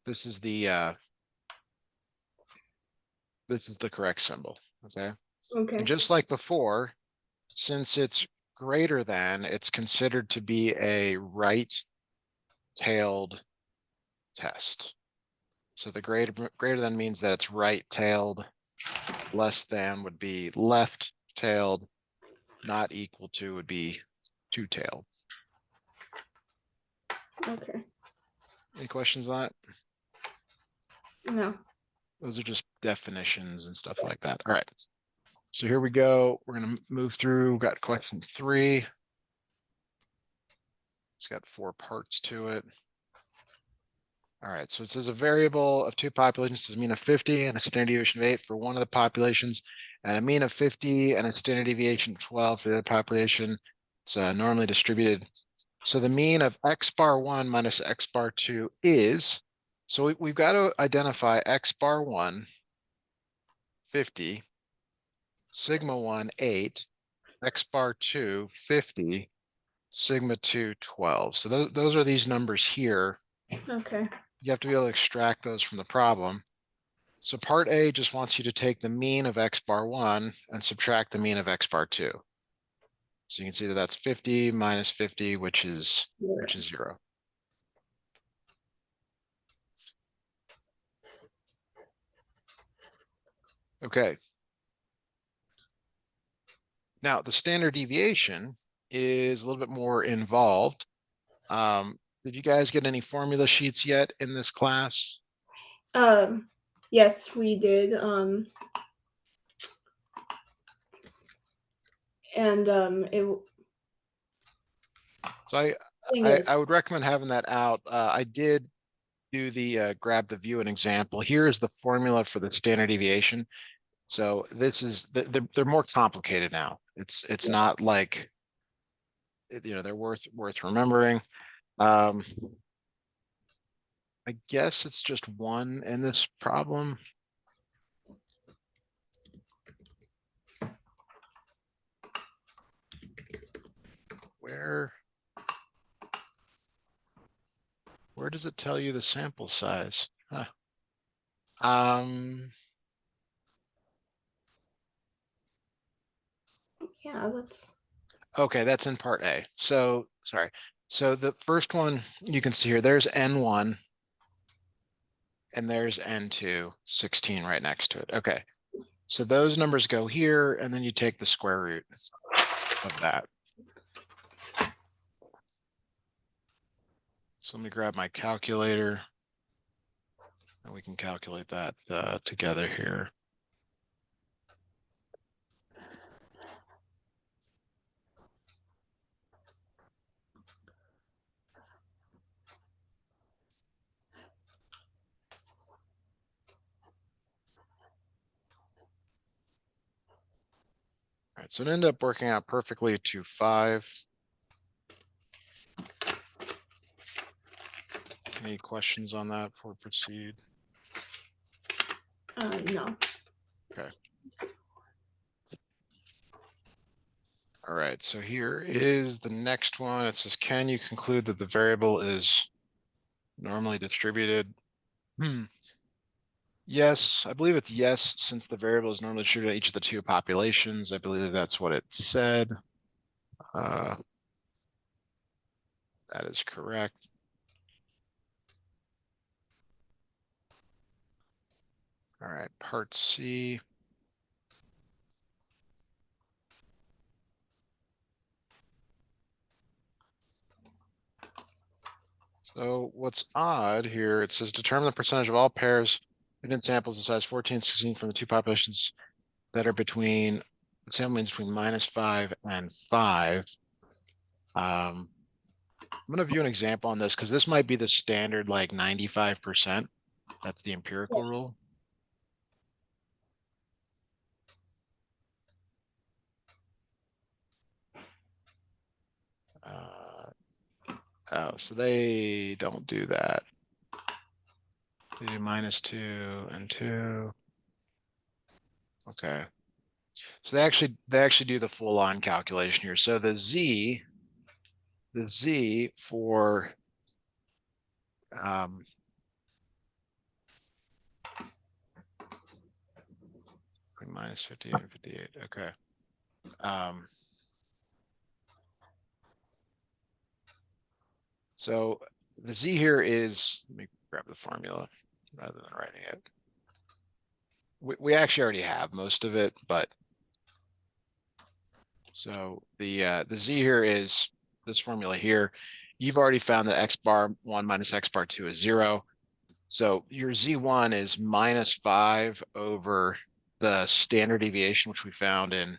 this is the correct symbol, okay? Okay. And just like before, since it's greater than, it's considered to be a right-tailed test. So the greater than means that it's right-tailed, less than would be left-tailed, not equal to would be two-tailed. Okay. Any questions on that? No. Those are just definitions and stuff like that. All right. So here we go. We're going to move through. We've got question 3. It's got 4 parts to it. All right. So it says a variable of 2 populations is a mean of 50 and a standard deviation of 8 for one of the populations, and a mean of 50 and a standard deviation of 12 for the other population. It's normally distributed. So the mean of x bar 1 minus x bar 2 is, so we've got to identify x bar 1, 50, sigma 1, 8, x bar 2, 50, sigma 2, 12. So those are these numbers here. Okay. You have to be able to extract those from the problem. So part A just wants you to take the mean of x bar 1 and subtract the mean of x bar 2. So you can see that that's 50 minus 50, which is 0. Okay. Now the standard deviation is a little bit more involved. Did you guys get any formula sheets yet in this class? Yes, we did. And it. So I would recommend having that out. I did do the grab the view an example. Here is the formula for the standard deviation. So this is they're more complicated now. It's not like, you know, they're worth remembering. I guess it's just 1 in this problem. Where does it tell you the sample size? Huh. Yeah, that's Okay, that's in part A. So sorry. So the first one you can see here, there's N1 and there's N2, 16 right next to it. Okay. So those numbers go here, and then you take the square root of that. So let me grab my calculator, and we can calculate that together here. All right, so it ended up working out perfectly to 5. Any questions on that before we proceed? no. Okay. All right, so here is the next one. It says, can you conclude that the variable is normally distributed? Yes, I believe it's yes, since the variable is normally distributed at each of the 2 populations. I believe that's what it said. That is correct. All right, part C. So what's odd here, it says determine the percentage of all pairs in samples of size 14, 16 from the 2 populations that are between, the sample means between -5 and 5. I'm going to view an example on this because this might be the standard, like 95%. That's the empirical rule. Oh, so they don't do that. They do -2 and 2. Okay. So they actually do the full on calculation here. So the Z for Okay, minus 58 and 58. Okay. So the z here is, let me grab the formula rather than writing it. We actually already have most of it, but so the z here is this formula here. You've already found that x bar 1 minus x bar 2 is 0. So your z1 is minus 5 over the standard deviation, which we found in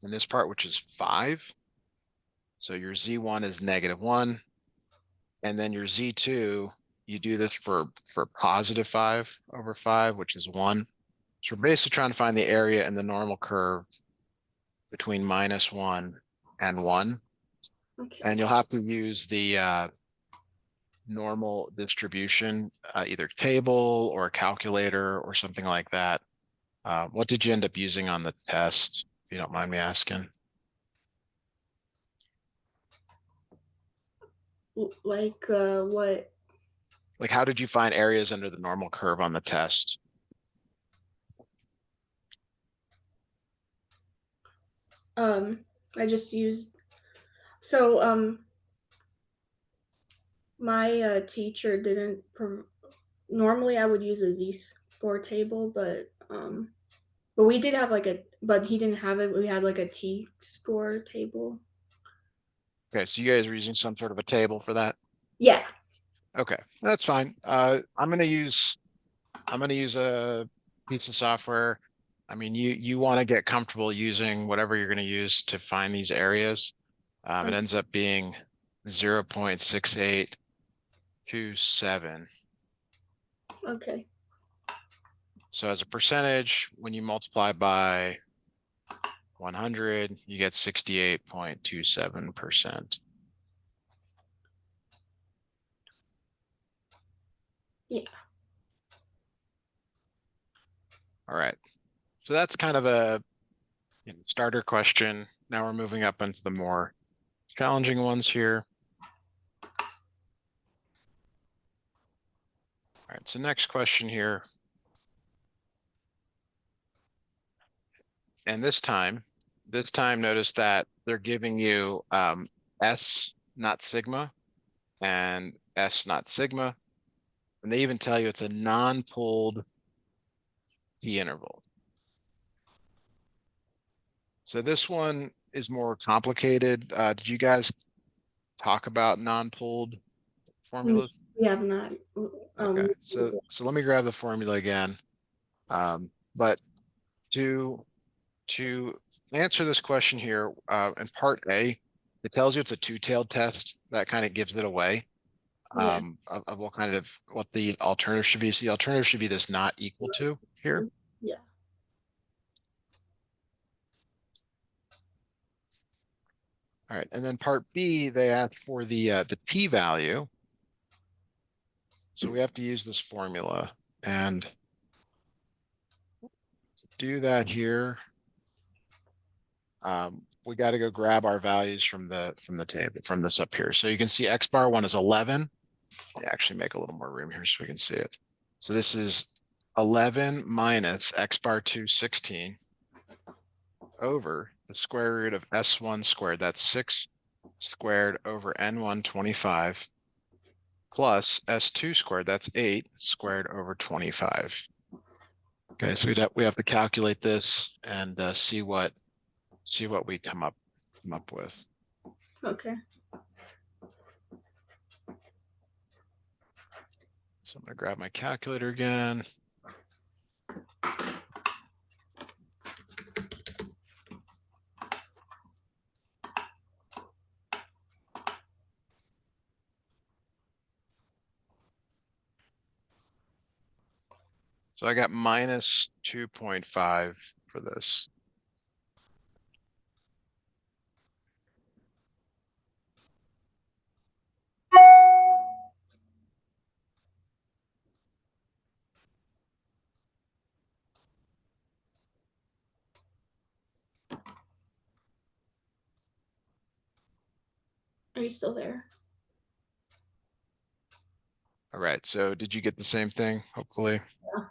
this part, which is 5. So your z1 is -1. And then your z2, you do this for positive 5 over 5, which is 1. So we're basically trying to find the area in the normal curve between -1 and 1. Okay. And you'll have to use the normal distribution, either table or a calculator or something like that. What did you end up using on the test, if you don't mind me asking? Like what? Like, how did you find areas under the normal curve on the test? I just used so my teacher didn't. Normally, I would use a z-score table, but we did have like a, but he didn't have it. We had like a t-score table. Okay, so you guys are using some sort of a table for that? Yeah. Okay, that's fine. I'm gonna use a piece of software. I mean, you want to get comfortable using whatever you're going to use to find these areas. It ends up being 0.6827. Okay. So as a percentage, when you multiply by 100, you get 68.27%. Yeah. All right. So that's kind of a starter question. Now we're moving up into the more challenging ones here. All right, so next question here. And this time notice that they're giving you S not sigma and S not sigma. And they even tell you it's a non-poled T interval. So this one is more complicated. Did you guys talk about non-poled formulas? We have not. Okay, so let me grab the formula again. But to answer this question here, in part A, it tells you it's a two-tailed test. That kind of gives it away, Yeah. of what the alternative should be. So the alternative should be this not equal to here. Yeah. All right, and then part B, they ask for the p-value. So we have to use this formula and do that here. We got to go grab our values from the table, from this up here. So you can see x bar 1 is 11. I'll actually make a little more room here so we can see it. So this is 11 minus x bar 2, 16 over the square root of s1 squared. That's 6 squared over n1, 25 plus s2 squared. That's 8 squared over 25. Okay, so we have to calculate this and see what we come up with. Okay. So I'm gonna grab my calculator again. So I got minus 2.5 for this. Are you still there? All right, so did you get the same thing, hopefully? Yeah.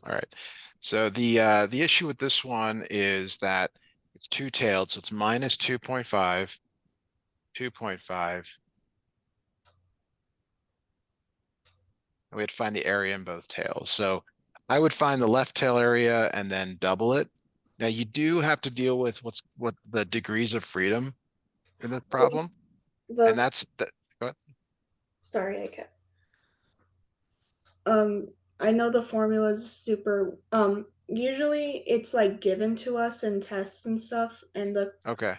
All right. So the issue with this one is that it's two-tailed, so it's minus 2.5, 2.5. And we had to find the area in both tails. So I would find the left tail area and then double it. Now you do have to deal with what the degrees of freedom in the problem, and The that's that. sorry, I kept. Um, I know the formula is super. Usually it's like given to us in tests and stuff, and the Okay.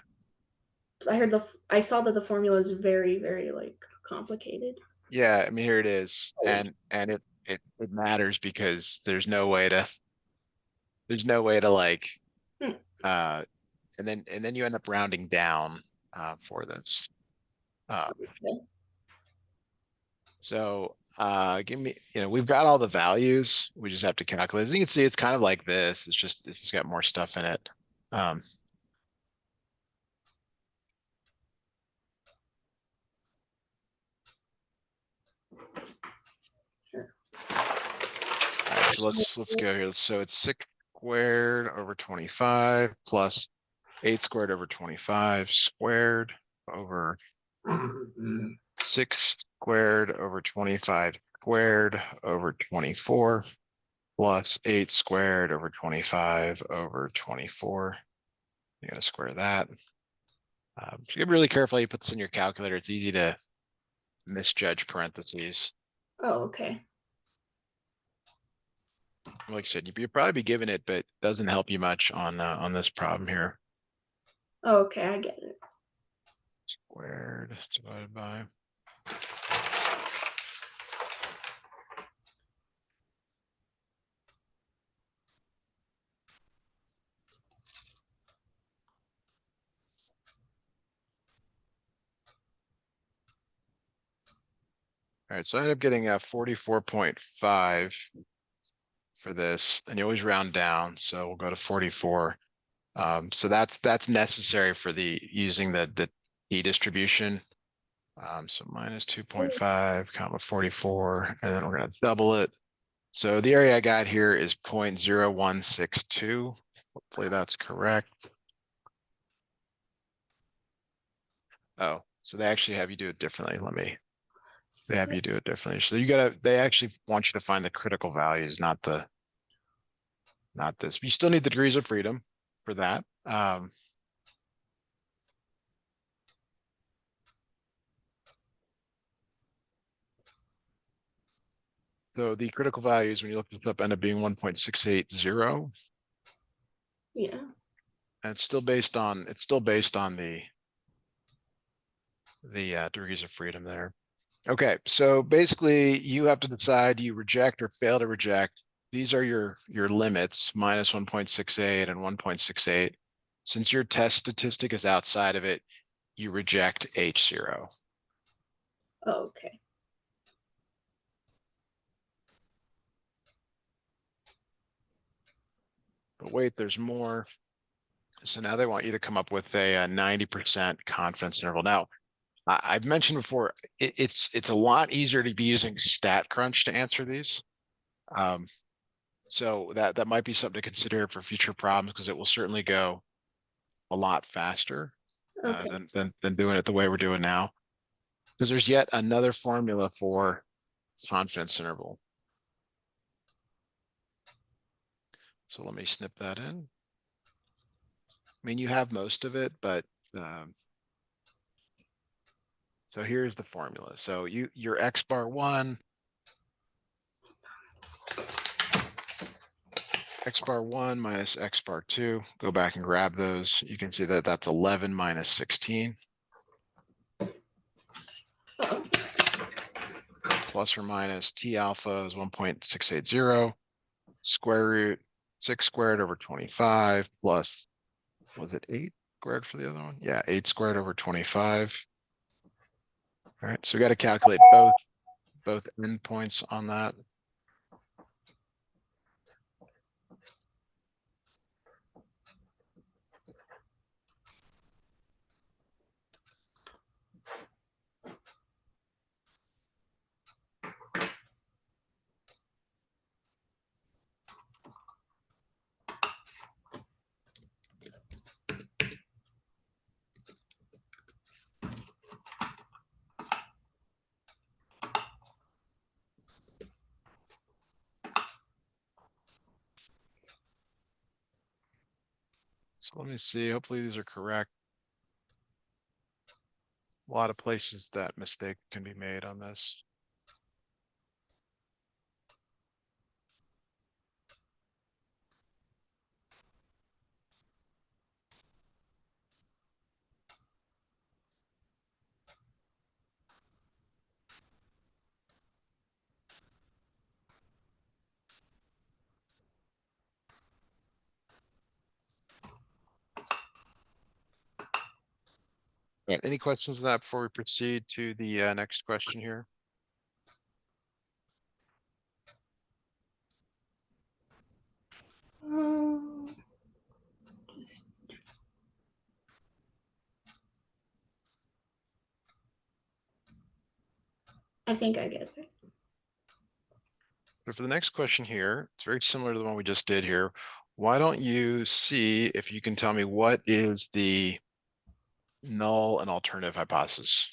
I saw that the formula is very very like complicated. Yeah, I mean here it is. And it matters because there's no way to like Hmm. uh and then you end up rounding down for this. Uh, so give me, we've got all the values. We just have to calculate. As you can see, it's kind of like this. It's got more stuff in it. Um, Sure. all right, so let's go here. So it's 6 squared over 25 plus 8 squared over 25 squared over 6 squared over 25 squared over 24 plus 8 squared over 25 over 24. You're going to square that. So get really careful how you put this in your calculator. It's easy to misjudge parentheses. Oh, okay. Like I said, you'd probably be given it, but it doesn't help you much on this problem here. Oh, okay, I get it. Squared divided by. All right, so I ended up getting a 44.5 for this, and you always round down, so we'll go to 44. So that's necessary for the using the E distribution. So minus 2.5 comma 44, and then we're gonna double it. So the area I got here is 0.0162. Hopefully that's correct. Oh, so they actually have you do it differently. They have you do it differently. So they actually want you to find the critical values, not this. You still need the degrees of freedom for that. So the critical values, when you look this up, end up being 1.680. Yeah. And it's still based on the degrees of freedom there. Okay, so basically you have to decide, do you reject or fail to reject? These are your limits, minus 1.68 and 1.68. Since your test statistic is outside of it, you reject H0. Oh, okay. But wait, there's more. So now they want you to come up with a 90% confidence interval. Now, I've mentioned before, it's a lot easier to be using StatCrunch to answer these. Um, so that might be something to consider for future problems because it will certainly go a lot faster Okay. than doing it the way we're doing now. Because there's yet another formula for confidence interval. So let me snip that in. I mean, you have most of it, but so here's the formula. So your X bar one, X bar one minus X bar two, go back and grab those. You can see that that's 11 minus 16. Oh, Plus or minus T alpha is 1.680. Square root 6 squared over 25 plus, was it 8 squared for the other one? Yeah, 8 squared over 25. All right, so we got to calculate both endpoints on that. So let me see. Hopefully these are correct. A lot of places that mistake can be made on this. All right, any questions on that before we proceed to the next question here? Um, just, I think I get it. So for the next question here, it's very similar to the one we just did here. Why don't you see if you can tell me what is the null and alternative hypothesis?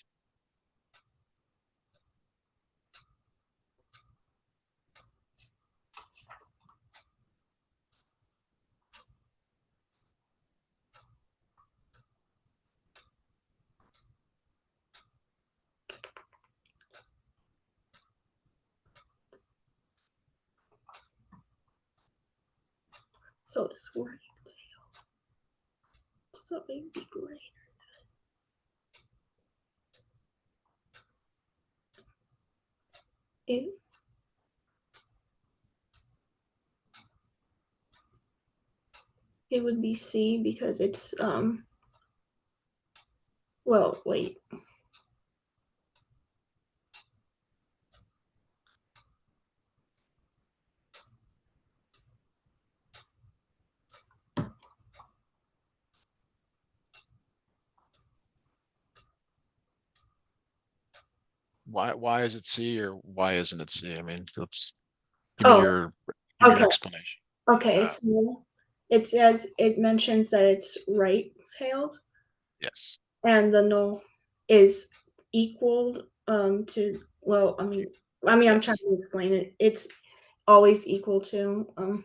So it's working. So it'd be great. It it would be C because it's well, wait. Why is it C or why isn't it C? I mean, let's give me Oh, your okay. explanation. Okay, so it says it mentions that it's right-tailed Yes. and the null is equal to well, I'm trying Yes. to explain it. It's always equal to no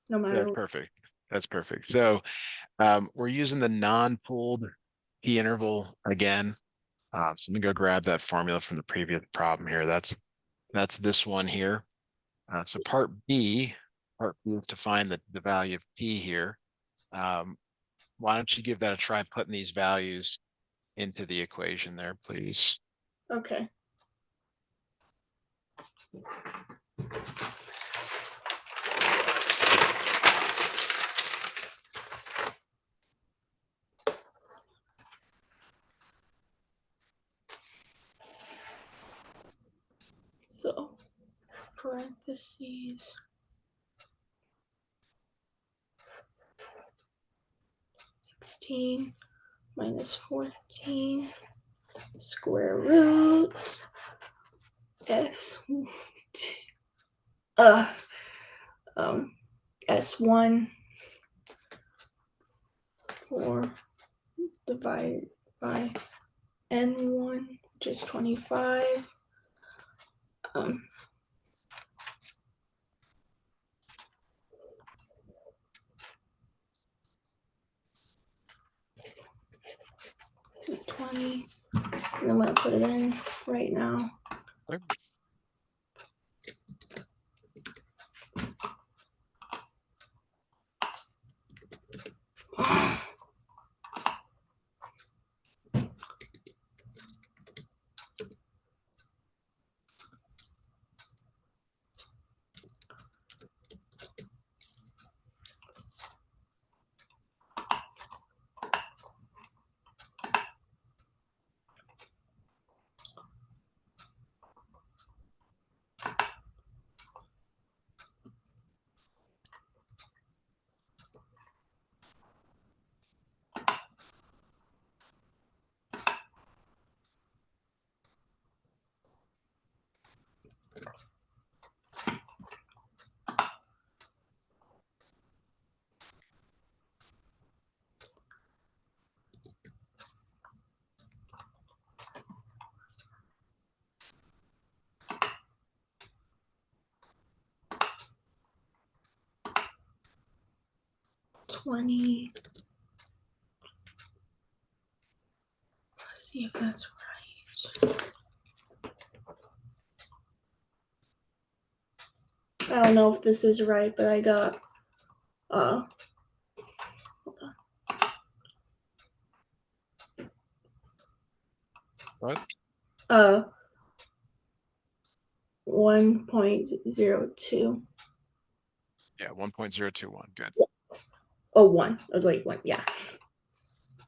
That's matter perfect. That's perfect. So we're using the non-pooled key interval again. So let me go grab that formula from the previous problem here. That's this one here. So part B is to find the value of P here. Why don't you give that a try putting these values into the equation there, please? okay. So parentheses 16 minus 14 square root s uh s1 4 divided by n1, which is 25. Um, 20. And I'm gonna put it in right now. Okay. 20 see if that's right. I don't know if this is right, but I got What? 1.02. Yeah, 1.021. Good. Oh, 1. Oh, wait, 1. Yeah.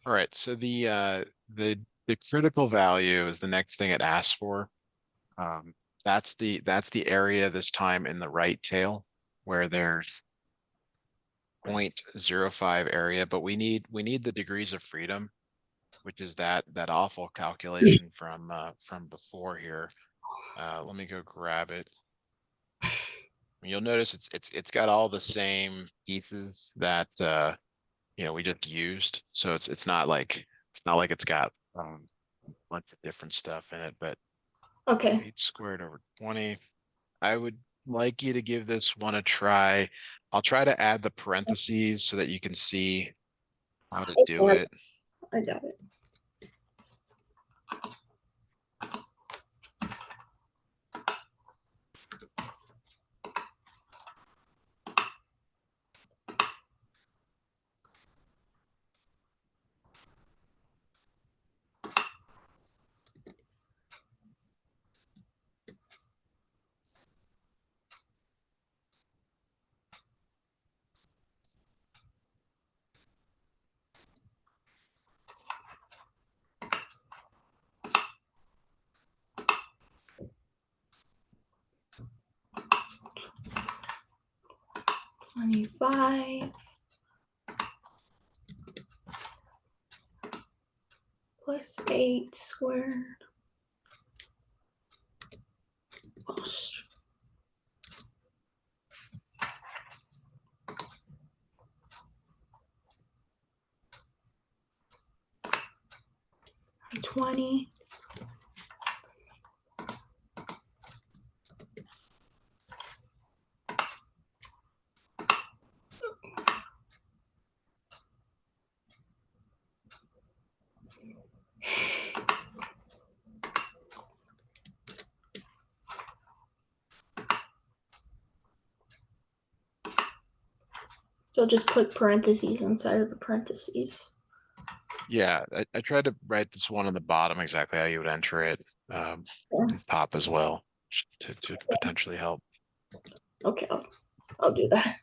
All right. So the critical value is the next thing it asks for. That's the area this time in the right tail where there's 0.05 area, but we need the degrees of freedom, which is that awful calculation from before here. Let me go grab it. You'll notice it's got all the same pieces that we just used. So it's not like it's got a bunch of different stuff in it, but Okay. 8 squared over 20. I would like you to give this one a try. I'll try to add the parentheses so that you can see how to do it. I got it. $25 plus 8 squared. Plus 20. So just put parentheses inside of the parentheses. Yeah, I tried to write this one on the bottom exactly how you would enter it, on top as well to potentially help. Okay, I'll do that.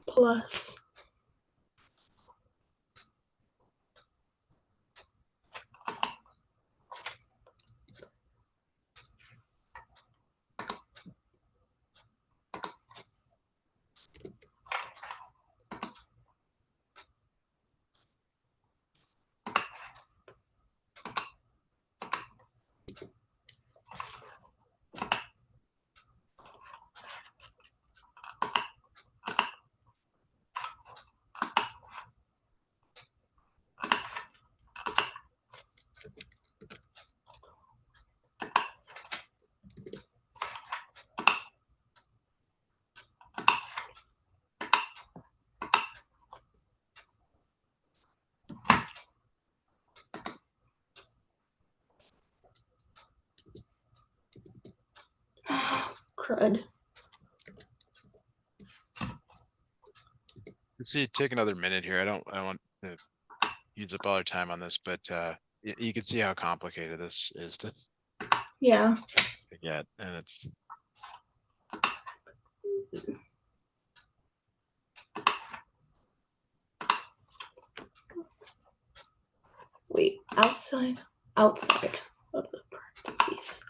Plus crud. Let's see, take another minute here. I don't want to use up all our time on this, but you can see how complicated this is to Yeah. get, and it's Wait, outside of the parentheses.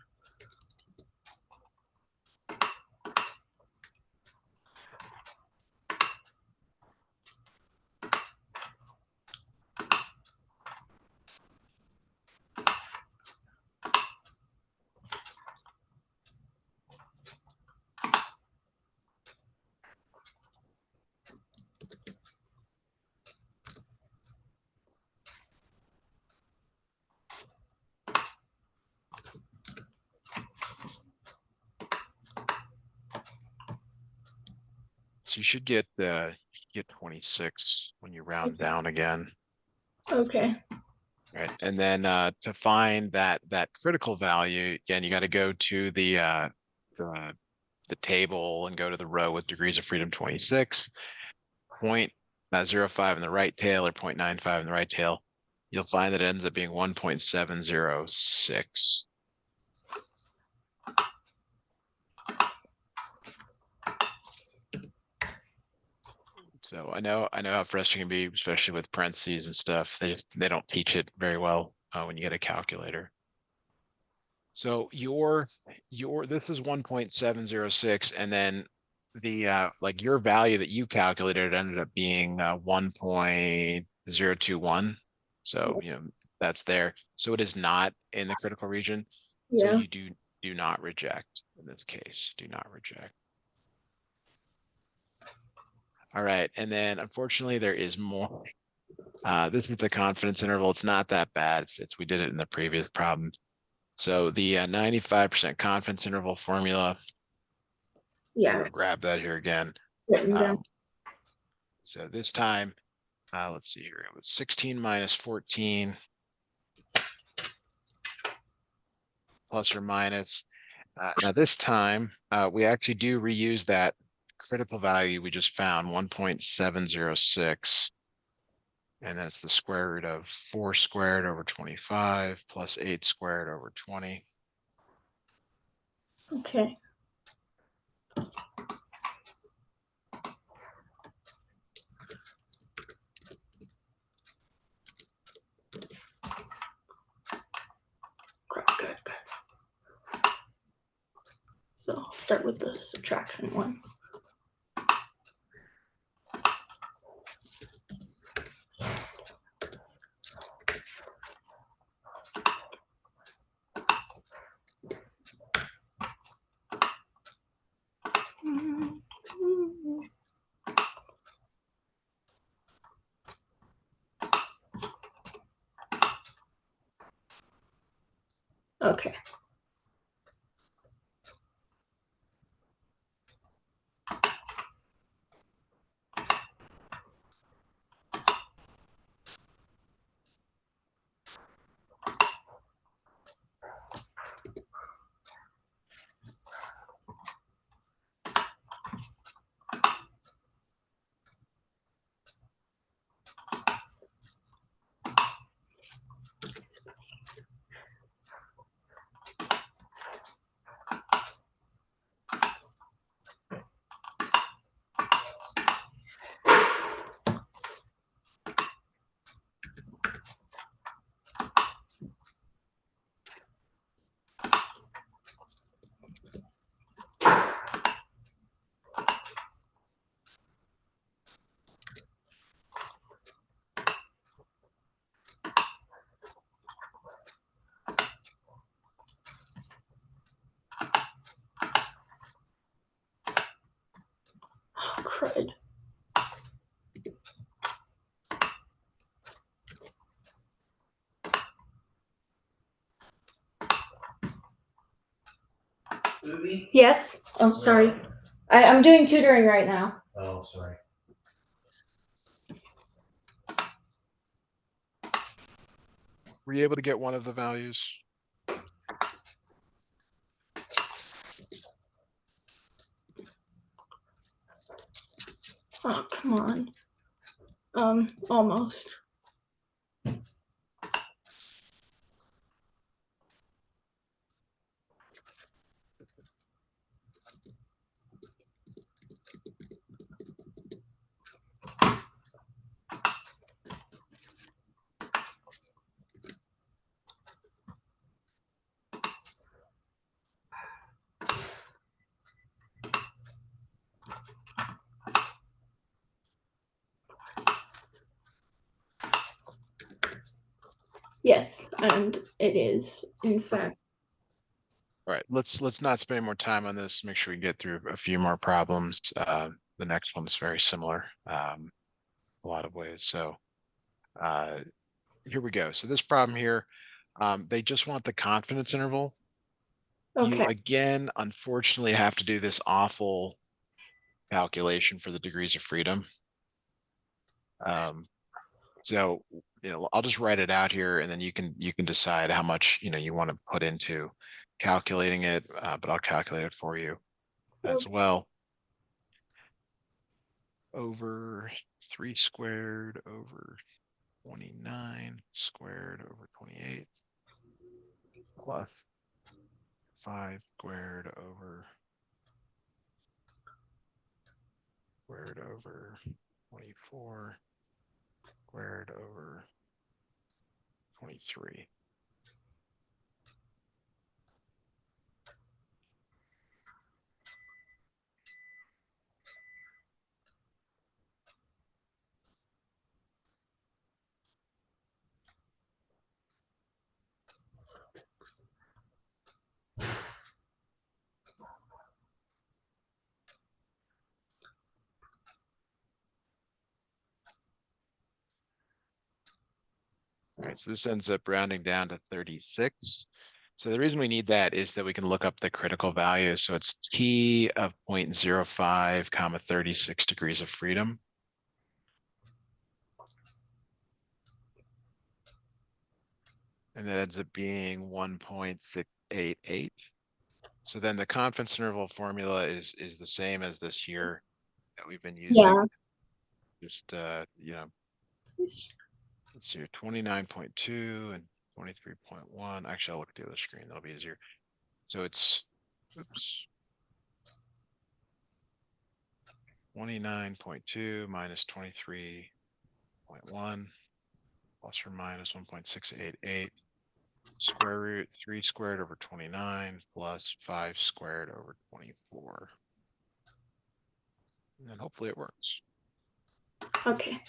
so you should get 26 when you round down again. Okay. Right. And then to find that critical value, again, you got to go to the the table and go to the row with degrees of freedom 26, point 0.05 in the right tail or 0.95 in the right tail. You'll find that it ends up being 1.706. So I know how frustrating it can be, especially with parentheses and stuff. They don't teach it very well when you get a calculator. So this is 1.706, and then the like your value that you calculated ended up being 1.021. So that's there. So it is not in the critical region. So Yeah. you do not reject in this case. Do not reject. All right, and then unfortunately there is more. This is the confidence interval. It's not that bad. It's we did it in the previous problem. So the 95% confidence interval formula, Yeah. we'll grab that here again. Written down. So this time, let's see here, it was 16 minus 14 plus or minus. Now this time, we actually do reuse that critical value we just found, 1.706. And that's the square root of 4 squared over 25 plus 8 squared over 20. Okay. Good. So I'll start with the subtraction one. Okay. Oh, crud. Movie? Yes. Oh, sorry. I'm doing tutoring right now. Oh, sorry. Were you able to get one of the values? Oh, come on. Almost. Yes, and it is, in fact. All right, let's not spend more time on this. Make sure we get through a few more problems. The next one's very similar, a lot of ways. So uh, here we go. So this problem here, they just want the confidence interval. You Okay. again, unfortunately, have to do this awful calculation for the degrees of freedom. So, I'll just write it out here and then you can decide how much, you want to put into calculating it, but I'll calculate it for you as well. Over 3 squared over 29 squared over 28 plus 5 squared over 24 squared over 23. All right, so this ends up rounding down to 36. So the reason we need that is that we can look up the critical value. So it's T of 0.05 comma 36 degrees of freedom. And that ends up being 1.688. So then the confidence interval formula is the same as this here that we've been using. Yeah. Just let's see here, 29.2 and 23.1. Actually, I'll look at the other screen. That'll be easier. So it's, oops, 29.2 minus 23.1 plus or minus 1.688 square root 3 squared over 29 plus 5 squared over 24. And then hopefully it works. Okay.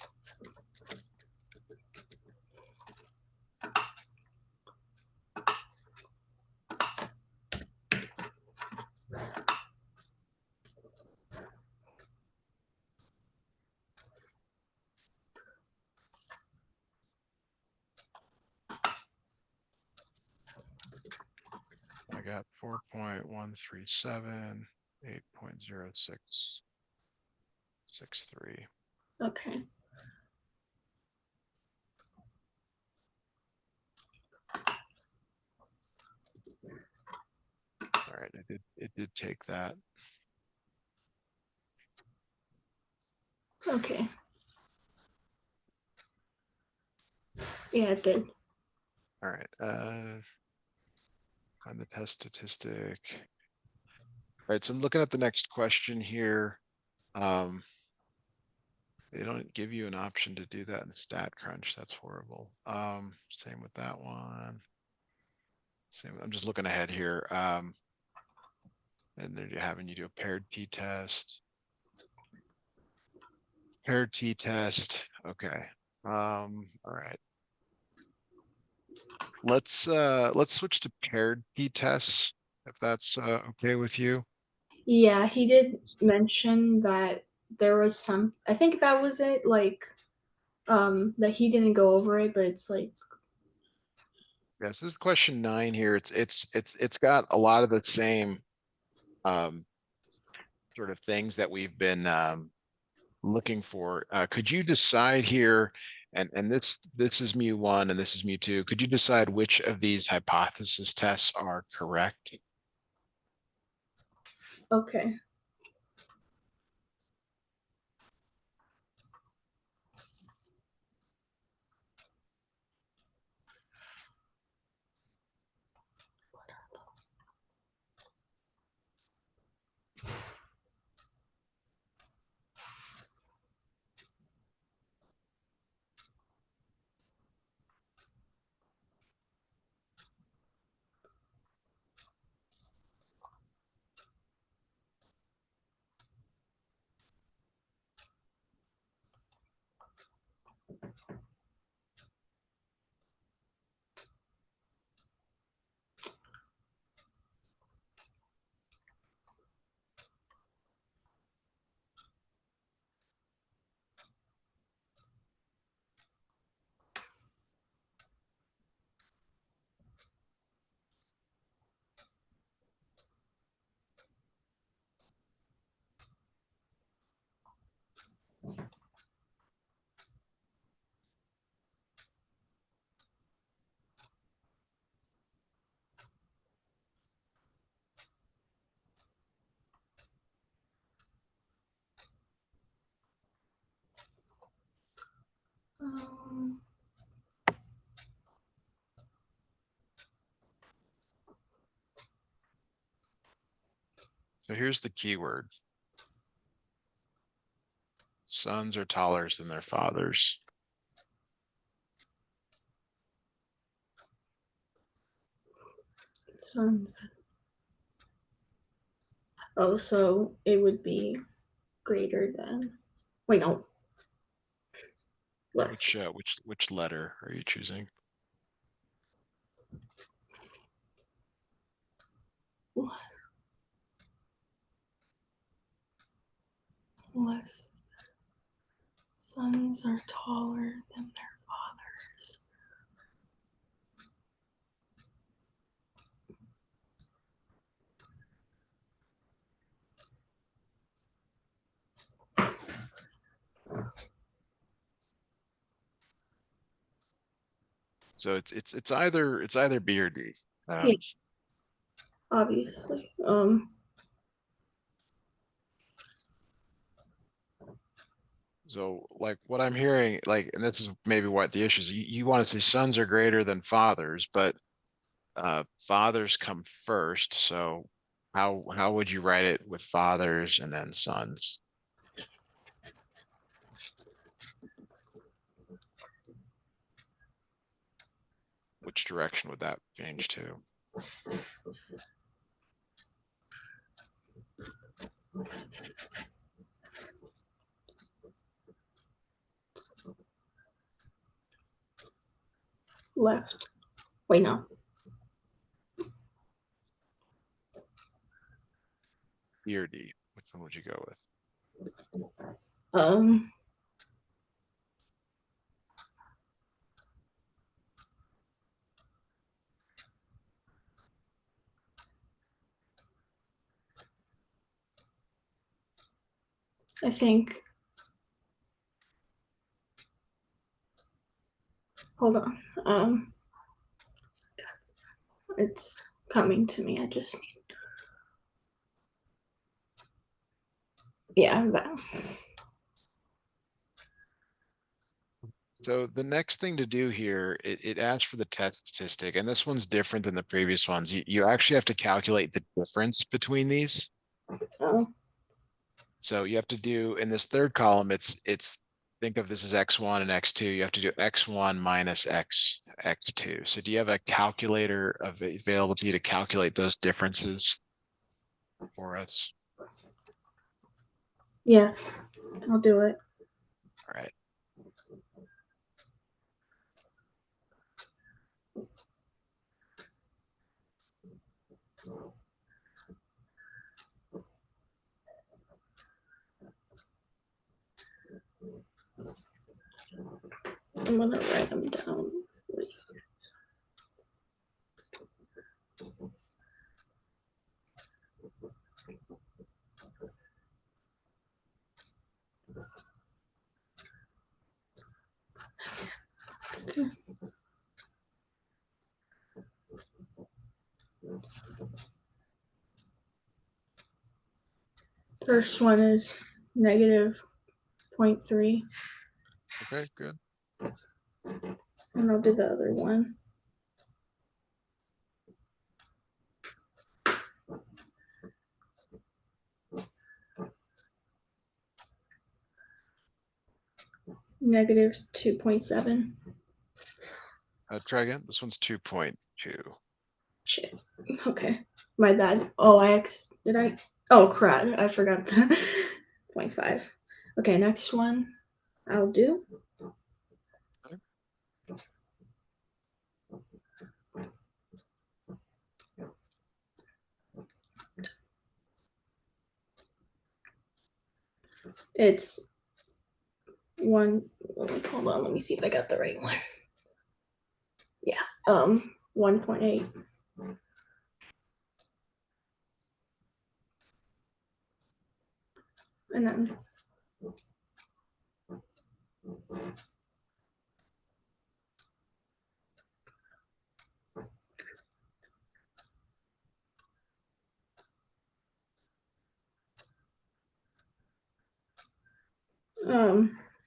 I got 4.137, 8.0663. Okay. All right, it did take that. Okay. Yeah, it did. All right, find the test statistic. All right, so I'm looking at the next question here. They don't give you an option to do that in StatCrunch. That's horrible. Same with that one. I'm just looking ahead here. And they're having you do a paired t-test. Paired t-test. Okay. All right. Let's switch to paired t-tests if that's okay with you. Yeah, he did mention that there was some, I think that was it, like that he didn't go over it, but it's like, Yes, this is question 9 here. It's got a lot of the same sort of things that we've been looking for. Could you decide here, and this is mu1 and this is mu2. Could you decide which of these hypothesis tests are correct? okay. So here's the keyword. Sons are taller than their fathers. Sons. Oh, so it would be greater than. Wait, no. Less. Which letter are you choosing? Less. Sons are taller than their fathers. So it's either B or D. Yeah. Obviously. So like what I'm hearing, like, and this is maybe what the issue is, you want to say sons are greater than fathers, but fathers come first. So how would you write it with fathers and then sons? Which direction would that change to? Left. Wait, no. B or D? Which one would you go with? Um. I think. Hold on. It's coming to me. I just need. Yeah, that. So the next thing to do here, it asks for the test statistic, and this one's different than the previous ones. You actually have to calculate the difference between these. Oh. So you have to do in this third column, it's think of this as x1 and x2. You have to do x1 minus x2. So do you have a calculator available to you to calculate those differences for us? Yes, I'll do it. All right. I'm gonna write them down. First one is negative 0.3. Okay, good. And I'll do the other one. Negative 2.7. Try again. This one's 2.2. Shit. Okay. My bad. Oh, did I? Oh, crud. I forgot the 0.5. Okay, next one I'll do. It's one. Hold on, let me see if I got the right one. Yeah. 1.8. And then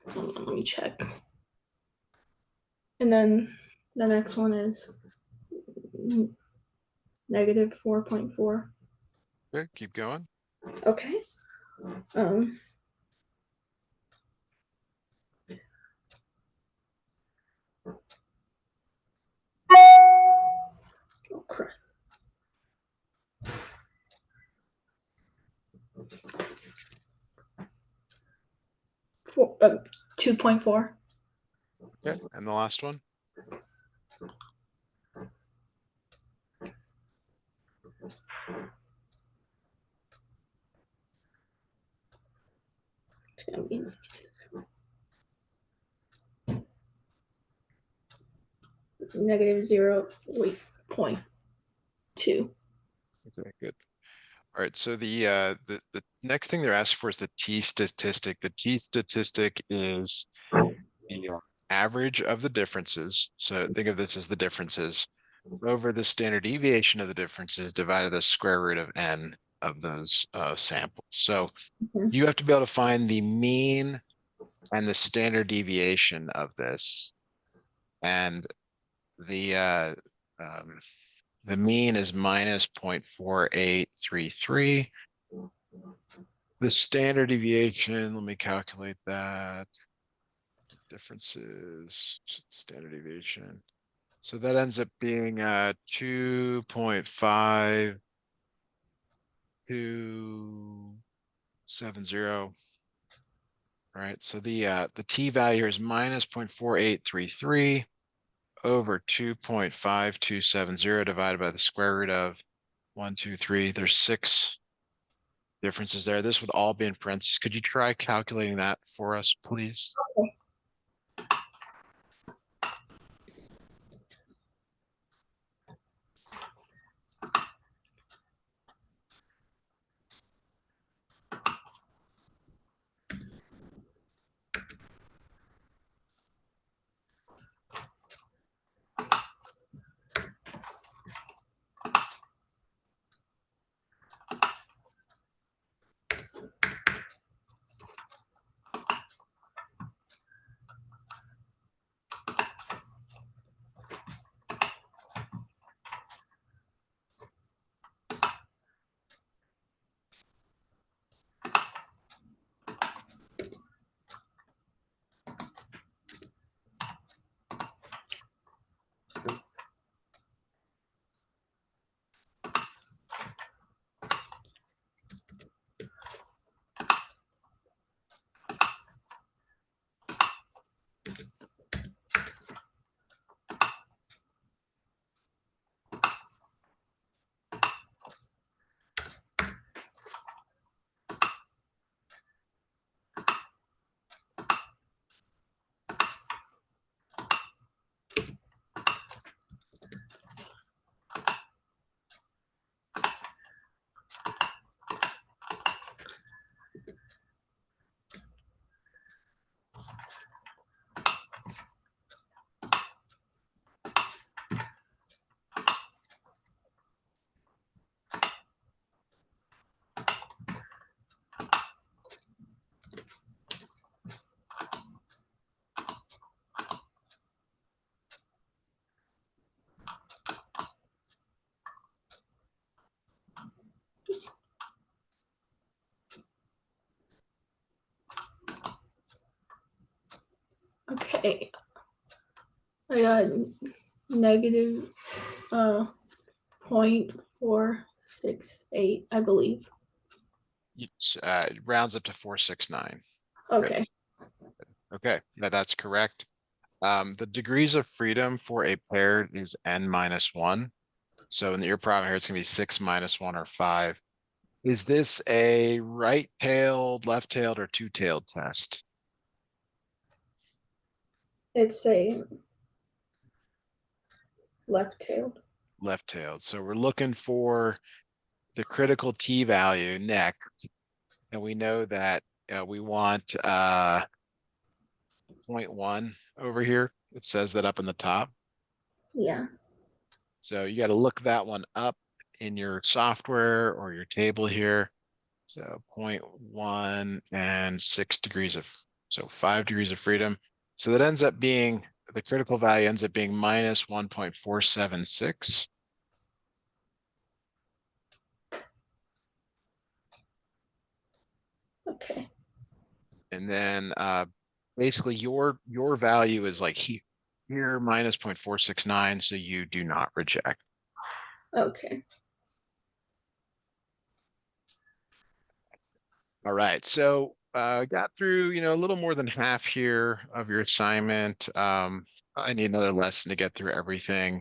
hold on, let me check. And then the next one is negative 4.4. Okay, keep going. Okay. Um, oh crap. 2.4. Okay, and the last one. It's gonna be negative 0.2. Okay, good. All right, so the next thing they're asking for is the T statistic. The T statistic is the average of the differences. So think of this as the differences over the standard deviation of the differences divided the square root of n of those samples. So Mhm. you have to be able to find the mean and the standard deviation of this. And the the mean is minus 0.4833. The standard deviation, let me calculate that. Differences, standard deviation. So that ends up being 2.5270. All right, so the t value is minus 0.4833 over 2.5270 divided by the square root of 1, 2, 3. There's 6 differences there. This would all be in parentheses. Could you try calculating that for us, please? Okay. I got negative 0.468, I believe. It rounds up to 469. Okay. Okay, that's correct. The degrees of freedom for a pair is n minus 1. So in your problem here, it's going to be 6 minus 1 or 5. Is this a right-tailed, left-tailed, or two-tailed test? It's a left-tailed. Left-tailed. So we're looking for the critical t value next, and we know that we want 0.1 over here. It says that up in the top. Yeah. So you got to look that one up in your software or your table here. So 0.1 and 6 degrees of, so 5 degrees of freedom. So that ends up being the critical value ends up being minus 1.476. Okay. And then basically your value is like here minus 0.469, so you do not reject. Okay. All right, so got through, a little more than half here of your assignment. I need another lesson to get through everything.